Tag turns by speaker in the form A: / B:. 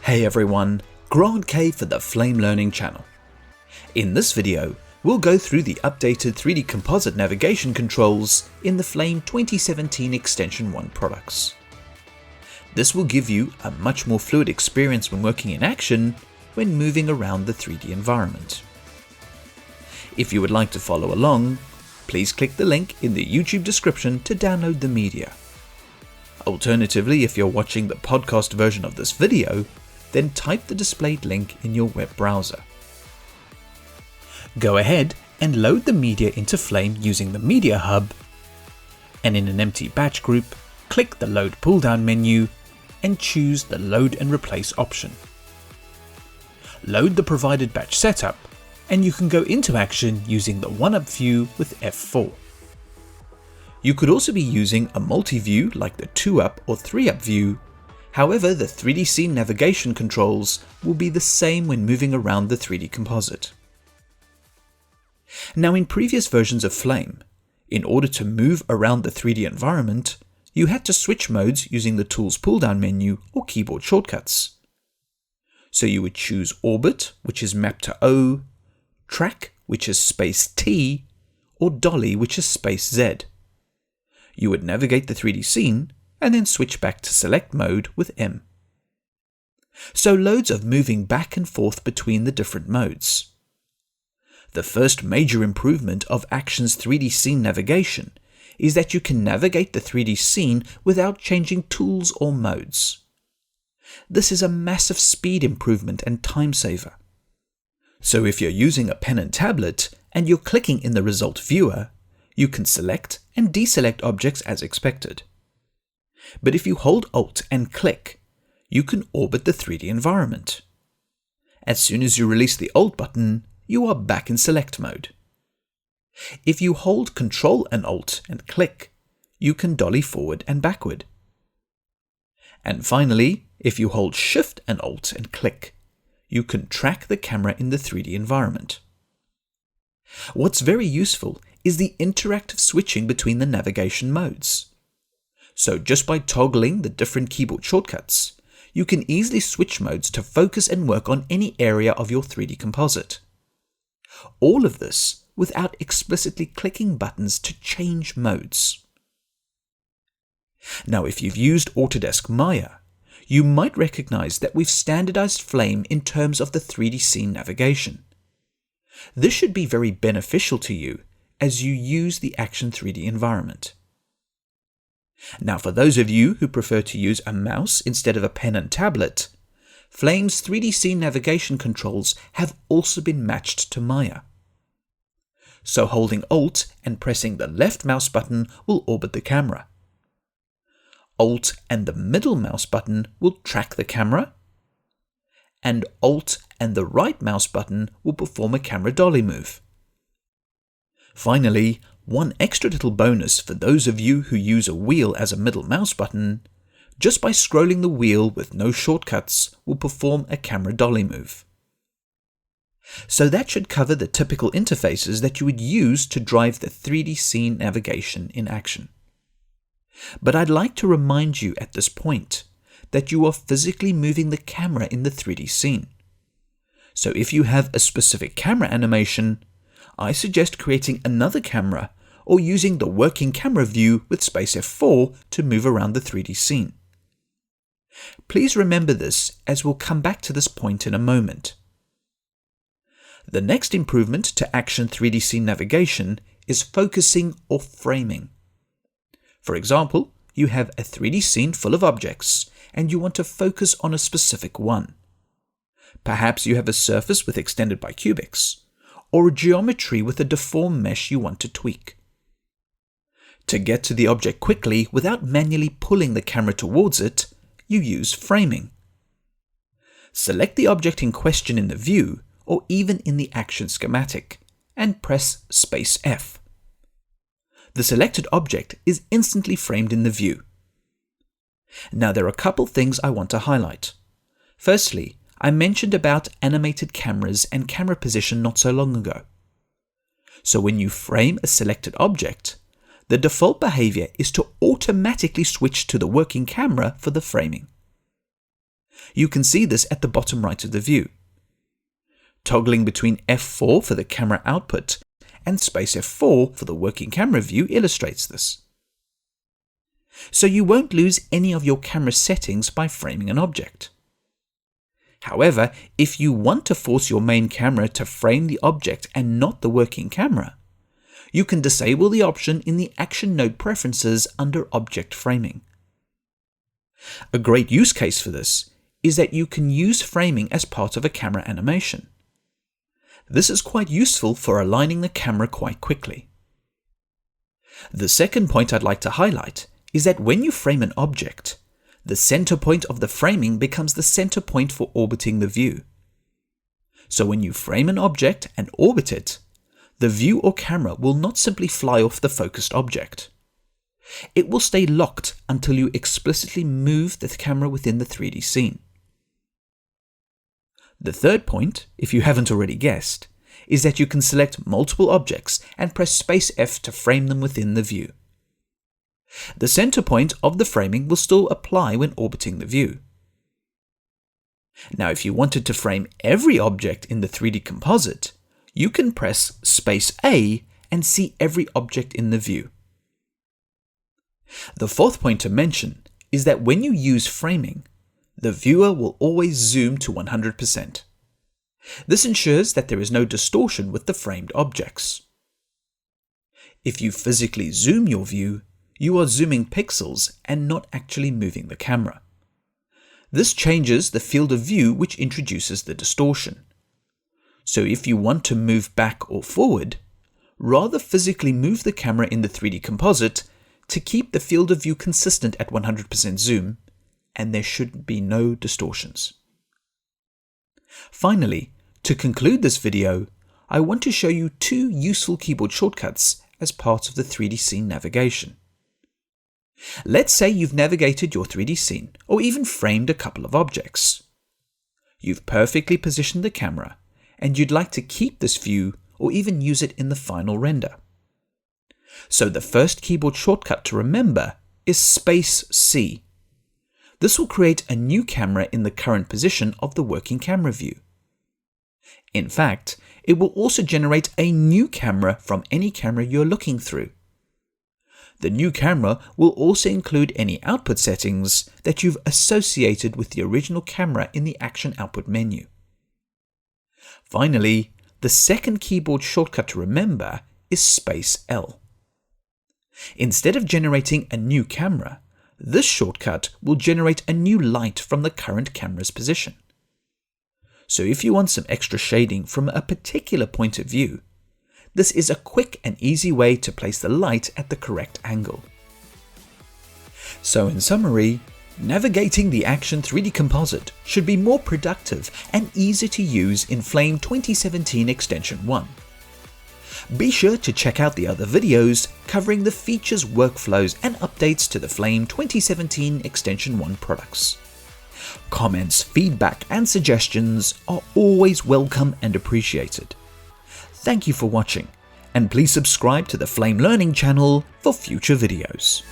A: Hey everyone, Grant K for the Flame Learning channel. In this video, we'll go through the updated 3D composite navigation controls in the Flame 2017 Extension 1 products. This will give you a much more fluid experience when working in action when moving around the 3D environment. If you would like to follow along, please click the link in the YouTube description to download the media. Alternatively, if you're watching the podcast version of this video, then type the displayed link in your web browser. Go ahead and load the media into Flame using the Media Hub, and in an empty batch group, click the Load pull-down menu and choose the Load and Replace option. Load the provided batch setup, and you can go into action using the 1-up view with F4. You could also be using a multi-view like the 2-up or 3-up view. However, the 3D scene navigation controls will be the same when moving around the 3D composite. Now, in previous versions of Flame, in order to move around the 3D environment, you had to switch modes using the Tools pull-down menu or keyboard shortcuts. So you would choose Orbit, which is mapped to O, Track, which is space T, or Dolly, which is space Z. You would navigate the 3D scene and then switch back to select mode with M. So loads of moving back and forth between the different modes. The first major improvement of Action's 3D scene navigation is that you can navigate the 3D scene without changing tools or modes. This is a massive speed improvement and time saver. So if you're using a pen and tablet and you're clicking in the result viewer, you can select and deselect objects as expected. But if you hold Alt and click, you can orbit the 3D environment. As soon as you release the Alt button, you are back in select mode. If you hold Ctrl and Alt and click, you can dolly forward and backward. And finally, if you hold Shift and Alt and click, you can track the camera in the 3D environment. What's very useful is the interactive switching between the navigation modes. So just by toggling the different keyboard shortcuts, you can easily switch modes to focus and work on any area of your 3D composite. All of this without explicitly clicking buttons to change modes. Now, if you've used Autodesk Maya, you might recognize that we've standardized Flame in terms of the 3D scene navigation. This should be very beneficial to you as you use the Action 3D environment. Now, for those of you who prefer to use a mouse instead of a pen and tablet, Flame's 3D scene navigation controls have also been matched to Maya. So holding Alt and pressing the left mouse button will orbit the camera. Alt and the middle mouse button will track the camera, and Alt and the right mouse button will perform a camera dolly move. Finally, one extra little bonus for those of you who use a wheel as a middle mouse button, just by scrolling the wheel with no shortcuts will perform a camera dolly move. So that should cover the typical interfaces that you would use to drive the 3D scene navigation in Action. But I'd like to remind you at this point that you are physically moving the camera in the 3D scene. So if you have a specific camera animation, I suggest creating another camera or using the working camera view with space F4 to move around the 3D scene. Please remember this as we'll come back to this point in a moment. The next improvement to Action 3D scene navigation is focusing or framing. For example, you have a 3D scene full of objects and you want to focus on a specific one. Perhaps you have a surface with extended bicubics, or a geometry with a deformed mesh you want to tweak. To get to the object quickly without manually pulling the camera towards it, you use framing. Select the object in question in the view or even in the Action schematic and press space F. The selected object is instantly framed in the view. Now, there are a couple things I want to highlight. Firstly, I mentioned about animated cameras and camera position not so long ago. So when you frame a selected object, the default behavior is to automatically switch to the working camera for the framing. You can see this at the bottom right of the view. Toggling between F4 for the camera output and space F4 for the working camera view illustrates this. So you won't lose any of your camera settings by framing an object. However, if you want to force your main camera to frame the object and not the working camera, you can disable the option in the Action Node Preferences under Object Framing. A great use case for this is that you can use framing as part of a camera animation. This is quite useful for aligning the camera quite quickly. The second point I'd like to highlight is that when you frame an object, the center point of the framing becomes the center point for orbiting the view. So when you frame an object and orbit it, the view or camera will not simply fly off the focused object. It will stay locked until you explicitly move the camera within the 3D scene. The third point, if you haven't already guessed, is that you can select multiple objects and press Space F to frame them within the view. The center point of the framing will still apply when orbiting the view. Now, if you wanted to frame every object in the 3D composite, you can press Space A and see every object in the view. The fourth point to mention is that when you use framing, the viewer will always zoom to 100%. This ensures that there is no distortion with the framed objects. If you physically zoom your view, you are zooming pixels and not actually moving the camera. This changes the field of view, which introduces the distortion. So if you want to move back or forward, rather physically move the camera in the 3D composite to keep the field of view consistent at 100% zoom, and there should be no distortions. Finally, to conclude this video, I want to show you two useful keyboard shortcuts as part of the 3D scene navigation. Let's say you've navigated your 3D scene or even framed a couple of objects. You've perfectly positioned the camera and you'd like to keep this view or even use it in the final render. So the first keyboard shortcut to remember is Space C. This will create a new camera in the current position of the working camera view. In fact, it will also generate a new camera from any camera you're looking through. The new camera will also include any output settings that you've associated with the original camera in the Action Output menu. Finally, the second keyboard shortcut to remember is Space L. Instead of generating a new camera, this shortcut will generate a new light from the current camera's position. So if you want some extra shading from a particular point of view, this is a quick and easy way to place the light at the correct angle. So in summary, navigating the Action 3D Composite should be more productive and easy to use in Flame 2017 Extension 1. Be sure to check out the other videos covering the features, workflows, and updates to the Flame 2017 Extension 1 products. Comments, feedback, and suggestions are always welcome and appreciated. Thank you for watching, and please subscribe to the Flame Learning channel for future videos.